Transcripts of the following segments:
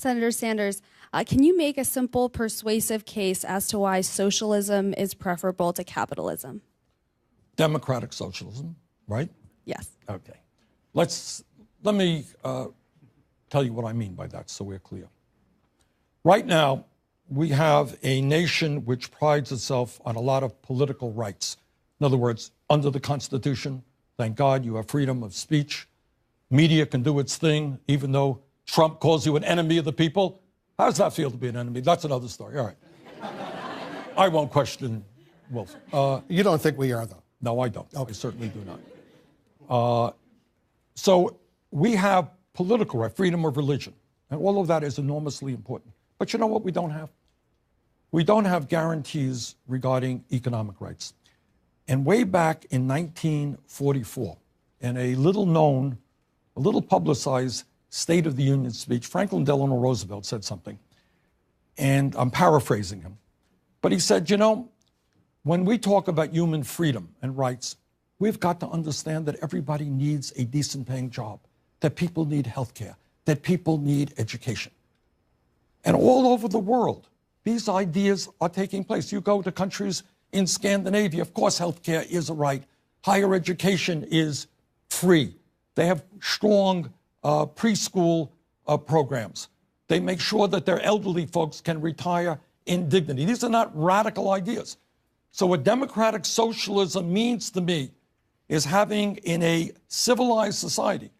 Senator Sanders, can you make a simple, persuasive case as to why socialism is preferable to capitalism? Democratic socialism, right? Yes. Okay. Let me tell you what I mean by that so we're clear. Right now, we have a nation which prides itself on a lot of political rights. In other words, under the Constitution, thank God you have freedom of speech. Media can do its thing, even though Trump calls you an enemy of the people. How does that feel to be an enemy? That's another story. All right. I won't question Wolf. You don't think we are, though? No, I don't. Okay. I certainly do not. So we have political right, freedom of religion, and all of that is enormously important. But you know what we don't have? We don't have guarantees regarding economic rights. And way back in 1944, in a little-known, a little publicized State of the Union speech, Franklin Delano Roosevelt said something, and I'm paraphrasing him, but he said, you know, when we talk about human freedom and rights, we've got to understand that everybody needs a decent paying job, that people need health care, that people need education. And all over the world, these ideas are taking place. You go to countries in Scandinavia, of course, health care is a right. Higher education is free. They have strong preschool programs. They make sure that their elderly folks can retire in dignity. These are not radical ideas. So what democratic socialism means to me is having in a civilized society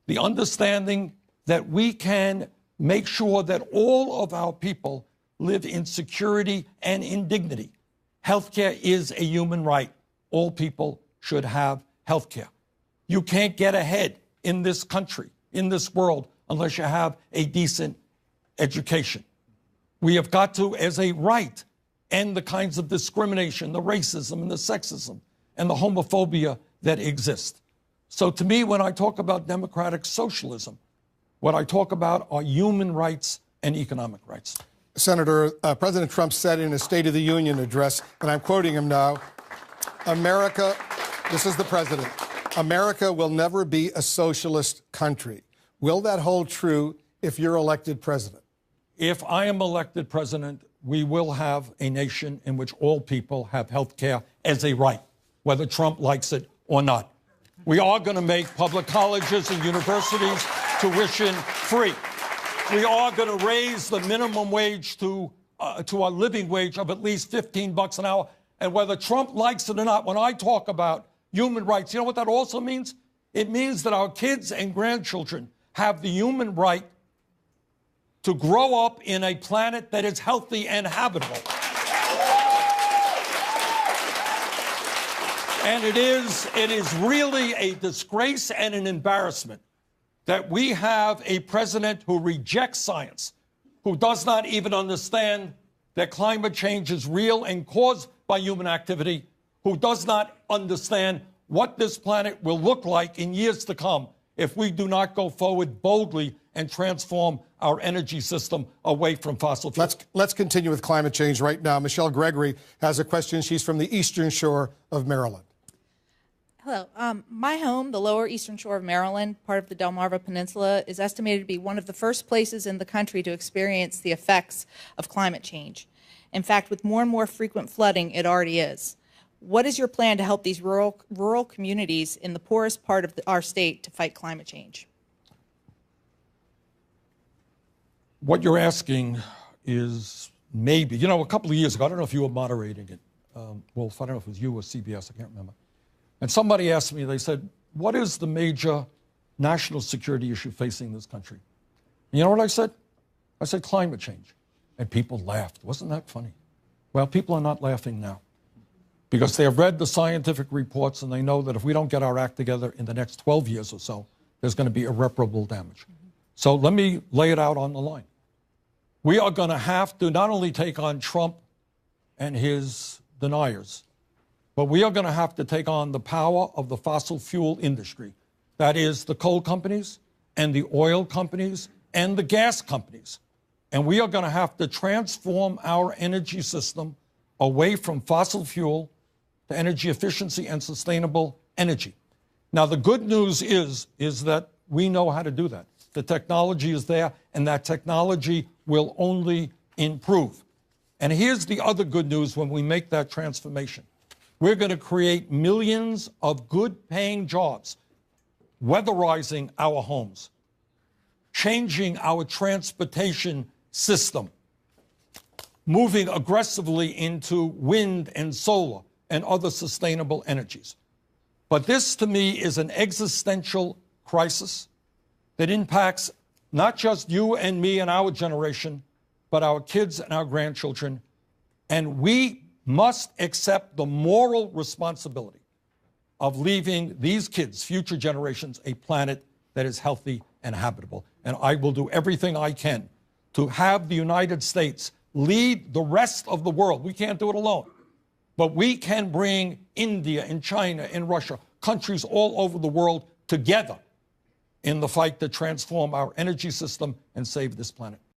the understanding that we can make sure that all of our people live in security and in dignity. Healthcare is a human right. All people should have healthcare. You can't get ahead in this country, in this world, unless you have a decent education. We have got to, as a right, end the kinds of discrimination, the racism and the sexism and the homophobia that exist. So to me, when I talk about democratic socialism, what I talk about are human rights and economic rights. Senator, President Trump said in his State of the Union address, and I'm quoting him now, America, this is the president, America will never be a socialist country. Will that hold true if you're elected president? If I am elected president, we will have a nation in which all people have health care as a right, whether Trump likes it or not. We are going to make public colleges and universities tuition free. We are going to raise the minimum wage to a living wage of at least $15 an hour. And whether Trump likes it or not, when I talk about human rights, you know what that also means? It means that our kids and grandchildren have the human right to grow up in a planet that is healthy and habitable. And it is really a disgrace and an embarrassment that we have a president who rejects science, who does not even understand that climate change is real and caused by human activity, who does not understand what this planet will look like in years to come if we do not go forward boldly and transform our energy system away from fossil fuels. Let's continue with climate change right now. Michelle Gregory has a question. She's from the Eastern Shore of Maryland. Hello. My home, the lower Eastern Shore of Maryland, part of the Delmarva Peninsula, is estimated to be one of the first places in the country to experience the effects of climate change. In fact, with more and more frequent flooding, it already is. What is your plan to help these rural communities in the poorest part of our state to fight climate change? What you're asking is maybe, you know, a couple of years ago, I don't know if you were moderating it, Wolf, I don't know if it was you or CBS, I can't remember. And somebody asked me, they said, what is the major national security issue facing this country? And you know what I said? I said climate change. And people laughed. Wasn't that funny? Well, people are not laughing now because they have read the scientific reports and they know that if we don't get our act together in the next 12 years or so, there's going to be irreparable damage. So let me lay it out on the line. We are going to have to not only take on Trump and his deniers, but we are going to have to take on the power of the fossil fuel industry. That is the coal companies and the oil companies and the gas companies. And we are going to have to transform our energy system away from fossil fuel to energy efficiency and sustainable energy. Now, the good news is that we know how to do that. The technology is there, and that technology will only improve. And here's the other good news when we make that transformation. We're going to create millions of good-paying jobs, weatherizing our homes, changing our transportation system, moving aggressively into wind and solar and other sustainable energies. But this, to me, is an existential crisis that impacts not just you and me and our generation, but our kids and our grandchildren. And we must accept the moral responsibility of leaving these kids, future generations, a planet that is healthy and habitable. And I will do everything I can to have the United States lead the rest of the world. We can't do it alone. But we can bring India and China and Russia, countries all over the world, together in the fight to transform our energy system and save this planet.